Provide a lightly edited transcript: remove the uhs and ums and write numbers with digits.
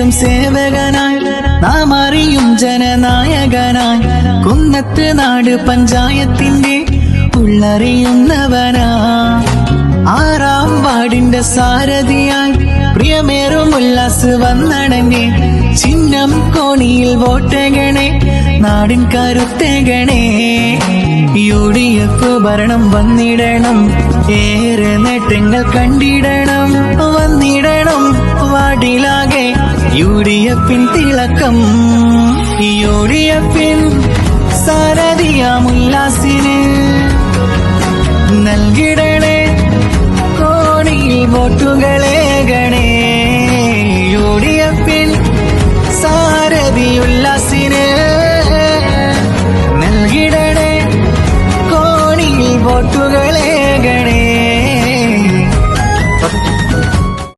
നേടും സേവകനായി നാം അറിയും ജനനായകനായി കുന്നത്ത് നാട് പഞ്ചായത്തിന്റെ ഉള്ളറിയുന്നവനാ 6-ാം വാർഡിന്റെ സാരഥിയായി പ്രിയമേറും ഉല്ലാസ് വന്നടങ്ങെ ചിഹ്നം കോണിയിൽ വോട്ടേകണേ നാടിൻ കരുത്തേകണേ UDF ഭരണം വന്നിടണം ഏറെ നേട്ടങ്ങൾ കണ്ടിടണം വന്നിടണം വാർഡിലാകെ UDF-ൻ തിളക്കം UDF-ൻ സാരഥിയാം ഉല്ലാസിന് നൽകിടണേ കോണിയിൽ വോട്ടുകളേകണേ UDF-ൻ സാരഥി ഉല്ലാസ്